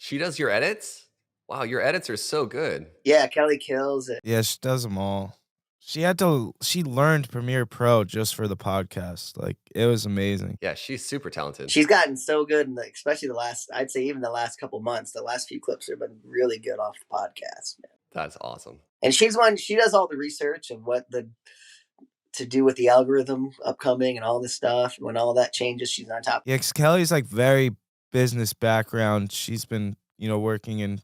She does your edits? Wow, your edits are so good. Yeah, Kelly kills it. Yeah, she does them all. She learned Premiere Pro just for the podcast. Like, it was amazing. Yeah, she's super talented. She's gotten so good, especially the last, I'd say even the last couple months, the last few clips have been really good off the podcast. Man. That's awesome. And she does all the research and to do with the algorithm upcoming and all this stuff. When all that changes, she's on top. Yeah, 'cause Kelly's like very business background. She's been, working in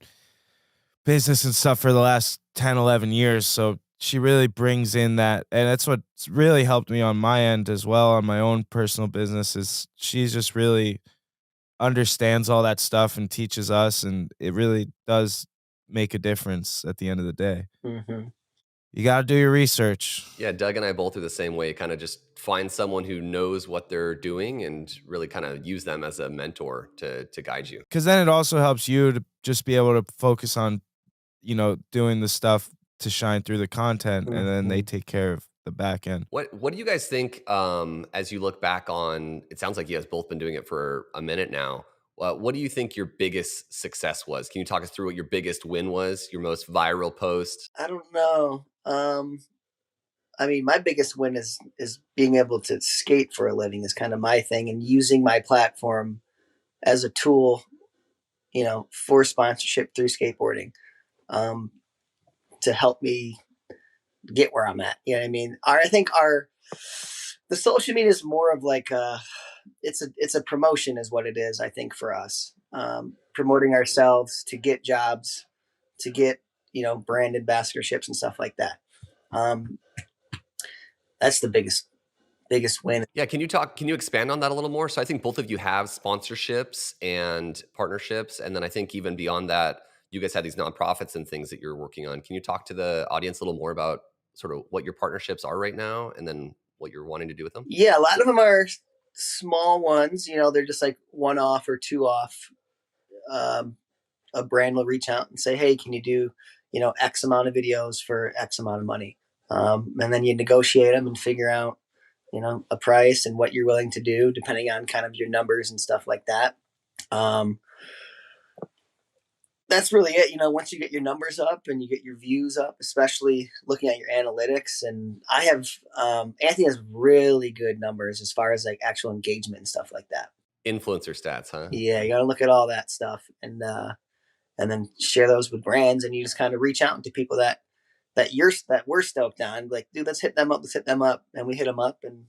business and stuff for the last 10, 11 years. So she really brings in that. And that's what's really helped me on my end as well, on my own personal business, is she's just really understands all that stuff and teaches us. And it really does make a difference at the end of the day. Mm-hmm. You got to do your research. Yeah, Doug and I both are the same way. Kind of just find someone who knows what they're doing and really kind of use them as a mentor to guide you. Because then it also helps you to just be able to focus on, doing the stuff to shine through the content, and then they take care of the back end. What do you guys think as you look back on? It sounds like you guys both been doing it for a minute now. What do you think your biggest success was? Can you talk us through what your biggest win was? Your most viral post? I don't know. I mean, my biggest win is being able to skate for a living is kind of my thing, and using my platform as a tool, for sponsorship through skateboarding, to help me get where I'm at. You know what I mean? I think the social media is more of like it's a promotion is what it is. I think for us, promoting ourselves to get jobs, to get brand ambassadorships and stuff like that. That's the biggest win. Yeah, can you expand on that a little more? So I think both of you have sponsorships and partnerships, and then I think even beyond that, you guys have these nonprofits and things that you're working on. Can you talk to the audience a little more about sort of what your partnerships are right now, and then what you're wanting to do with them? Yeah, a lot of them are small ones. They're just like one off or two off. A brand will reach out and say, "Hey, can you do X amount of videos for X amount of money?" And then you negotiate them and figure out a price and what you're willing to do depending on kind of your numbers and stuff like that. That's really it. Once you get your numbers up and you get your views up, especially looking at your analytics, and I have, Anthony has really good numbers as far as like actual engagement and stuff like that. Influencer stats, huh? Yeah. You got to look at all that stuff and then share those with brands, and you just kind of reach out to people that we're stoked on. Like, dude, let's hit them up. And we hit them up and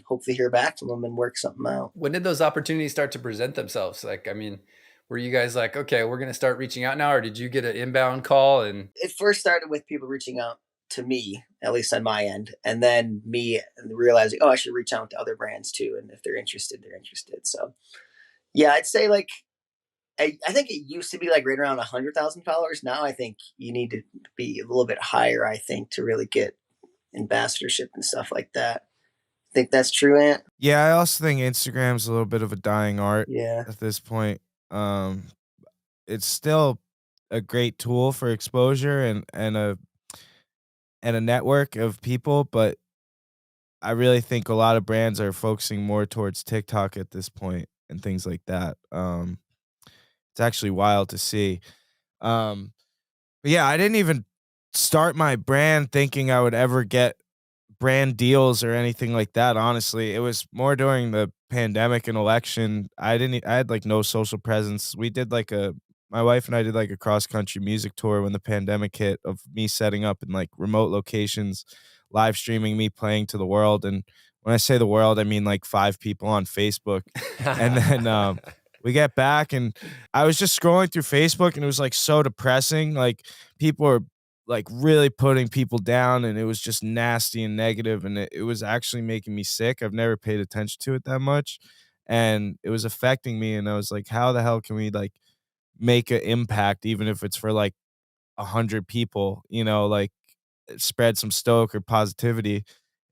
hopefully hear back from them and work something out. When did those opportunities start to present themselves? Like, I mean, were you guys like, okay, we're going to start reaching out now? Or did you get an inbound call? And it first started with people reaching out to me, at least on my end. And then me realizing, I should reach out to other brands too. And if they're interested, they're interested. So yeah, I'd say like, I think it used to be like right around 100,000 followers. Now I think you need to be a little bit higher, I think, to really get ambassadorship and stuff like that. Think that's true, Ant? Yeah, I also think Instagram's a little bit of a dying art Yeah. at this point. It's still a great tool for exposure and a network of people, but I really think a lot of brands are focusing more towards TikTok at this point and things like that. It's actually wild to see. But yeah, I didn't even start my brand thinking I would ever get brand deals or anything like that. Honestly, it was more during the pandemic and election. I had like no social presence. My wife and I did like a cross country music tour when the pandemic hit, of me setting up in like remote locations, live streaming me playing to the world. And when I say the world, I mean like 5 people on Facebook. And then we get back and I was just scrolling through Facebook and it was like so depressing. Like, people were like really putting people down and it was just nasty and negative, and it was actually making me sick. I've never paid attention to it that much, and it was affecting me, and I was like, how the hell can we like make an impact, even if it's for like 100 people, like spread some stoke or positivity.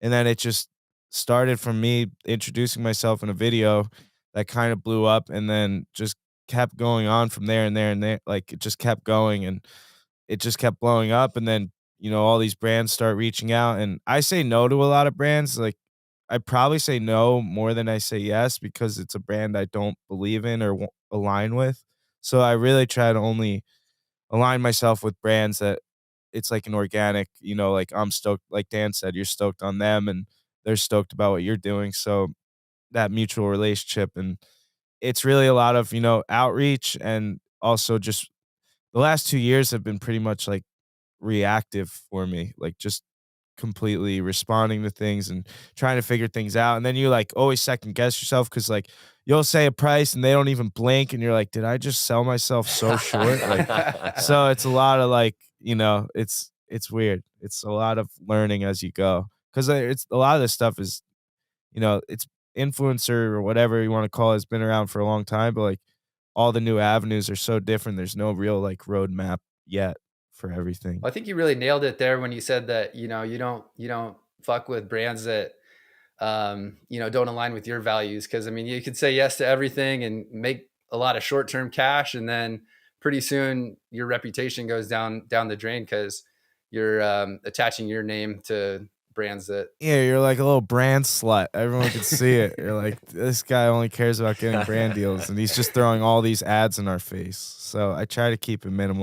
And then it just started from me introducing myself in a video that kind of blew up, and then just kept going on from there and there and there. Like, it just kept going and it just kept blowing up. And then, all these brands start reaching out, and I say no to a lot of brands. Like, I probably say no more than I say yes, because it's a brand I don't believe in or align with. So I really try to only align myself with brands that it's like an organic, like I'm stoked, like Dan said, you're stoked on them and they're stoked about what you're doing. So that mutual relationship, and it's really a lot of, outreach, and also just the last 2 years have been pretty much like reactive for me, like just completely responding to things and trying to figure things out. And then you like always second guess yourself because like you'll say a price and they don't even blink, and you're like, did I just sell myself so short? Like, so it's a lot of like, it's weird. It's a lot of learning as you go because it's a lot of this stuff is, it's influencer or whatever you want to call it has been around for a long time, but like all the new avenues are so different. There's no real like roadmap yet for everything. Well, I think you really nailed it there when you said that, you don't fuck with brands that, don't align with your values. Cause I mean, you could say yes to everything and make a lot of short-term cash. And then pretty soon your reputation goes down the drain because you're attaching your name to brands that. Yeah, you're like a little brand slut. Everyone can see it. You're like, this guy only cares about getting brand deals, and he's just throwing all these ads in our face. So I try to keep it minimal.